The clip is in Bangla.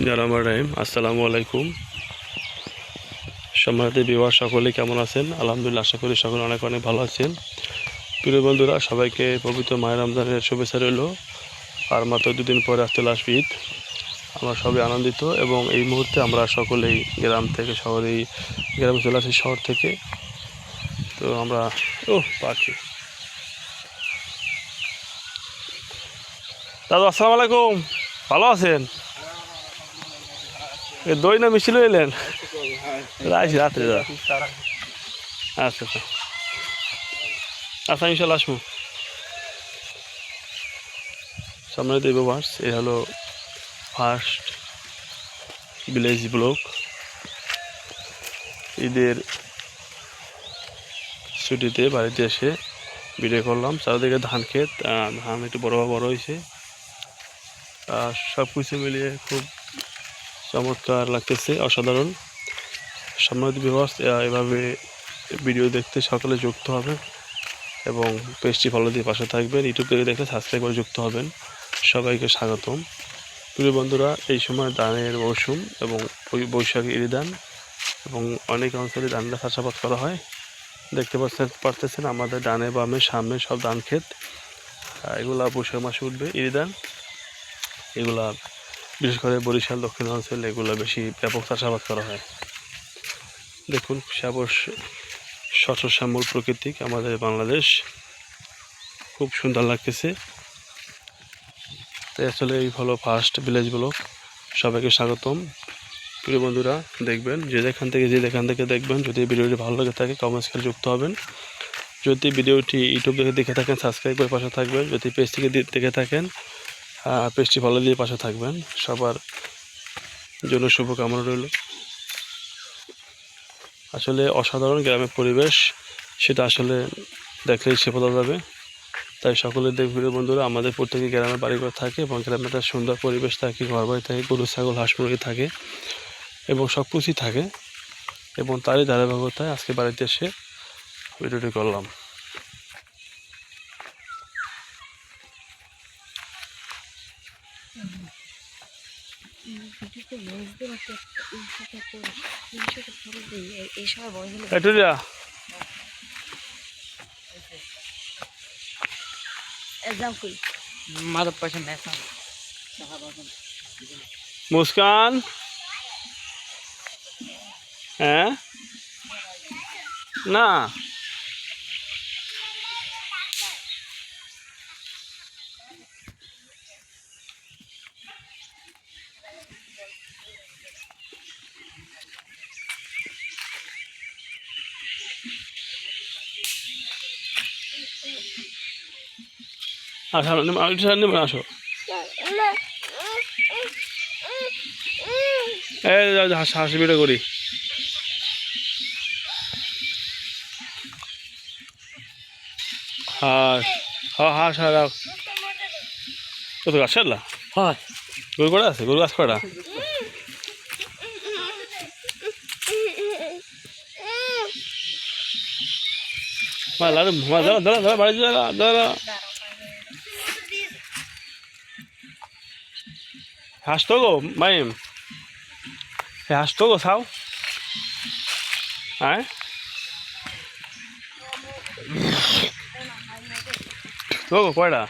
বিসমিল্লাহিররহমানিররহিম। আসসালামু আলাইকুম। সম্মানিত ভিউয়ার সকলে কেমন আছেন? আলহামদুলিল্লাহ, আশা করি সকলে অনেক অনেক ভালো আছেন। প্রিয় বন্ধুরা, সবাইকে পবিত্র মাহে রমজানের শুভেচ্ছা রইল। আর মাত্র দুদিন পরে আসতে আসবে ঈদ। আমরা সবাই আনন্দিত এবং এই মুহূর্তে আমরা সকলেই গ্রাম থেকে শহরেই গ্রামে চলে আসি, শহর থেকে। তো আমরা পাখি দাদু, আসসালামু আলাইকুম, ভালো আছেন? দই না মিষ্টি লই এলেন? রাইছি রাত্রে দাদা। আচ্ছা আচ্ছা আচ্ছা, ইনশাল্লাহ আসবো। সম্মানিত ভিউয়ার্স, এ হলো ফার্স্ট ভিলেজ ব্লগ। ঈদের ছুটিতে বাড়িতে এসে ভিডিও করলাম। চারিদিকে ধান ক্ষেত, ধান একটু বড় বড় হয়েছে। সব কিছু মিলিয়ে খুব চমৎকার লাগতেছে, অসাধারণ। সম্মানিত ভিউয়ার্স, এভাবে ভিডিও দেখতে সকলে যুক্ত হবেন এবং পেজটি ফলো দিয়ে পাশে থাকবেন। ইউটিউব থেকে দেখে সাবস্ক্রাইব করে যুক্ত হবেন। সবাইকে স্বাগতম। প্রিয় বন্ধুরা, এই সময় ধানের মৌসুম এবং বৈশাখী ঈদ ধান এবং অনেক অঞ্চলে ধানটা চাষাবাদ করা হয়। দেখতে পারতেছেন আমাদের ডানে বামে সামনে সব ধান ক্ষেত। এগুলা বৈশাখ মাসে উঠবে ঈদ ধান। এগুলা বিশেষ করে বরিশাল দক্ষিণ অঞ্চলে এগুলা বেশি ব্যাপক চাষাবাদ করা হয়। দেখুন, শস্য শ্যামল প্রাকৃতিক আমাদের বাংলাদেশ, খুব সুন্দর লাগতেছে। তাই আসলে এই হলো ফার্স্ট ভিলেজ ব্লগ। সবাইকে স্বাগতম। প্রিয় বন্ধুরা, দেখবেন যে যেখান থেকে দেখবেন। যদি ভিডিওটি ভালো লাগে থাকে কমেন্টস করে যুক্ত হবেন। যদি ভিডিওটি ইউটিউব থেকে দেখে থাকেন সাবস্ক্রাইব করে পাশে থাকবেন। যদি পেজ থেকে দেখে থাকেন পেজটি ফলো দিয়ে পাশে থাকবেন। সবার জন্য শুভকামনা রইল। আসলে অসাধারণ গ্রামের পরিবেশ, সেটা আসলে দেখলেই সে বোঝা যাবে। তাই সকলে দেখবে বন্ধুরা, আমাদের প্রত্যেকে গ্রামে বাড়িঘর থাকে এবং গ্রামে একটা সুন্দর পরিবেশ থাকে, ঘর বাড়ি থাকে, গরু ছাগল হাঁস মুরগি থাকে এবং সব কিছুই থাকে। এবং তারই ধারাবাহিকতায় আজকে বাড়িতে এসে ভিডিওটি করলাম। মুস্কান, হ্যাঁ না আসো। হাসি ভিডিও করি। হাঁস হাঁস হাঁস কত গাছ সারলা? হয়, গরু কটা আছে? গরু গাছ কটা? বাড়ি দাঁড়া। হাঁস তো গো মাইম, হাঁস তো গো চাও। হ্যাঁ, তো গো কয়টা?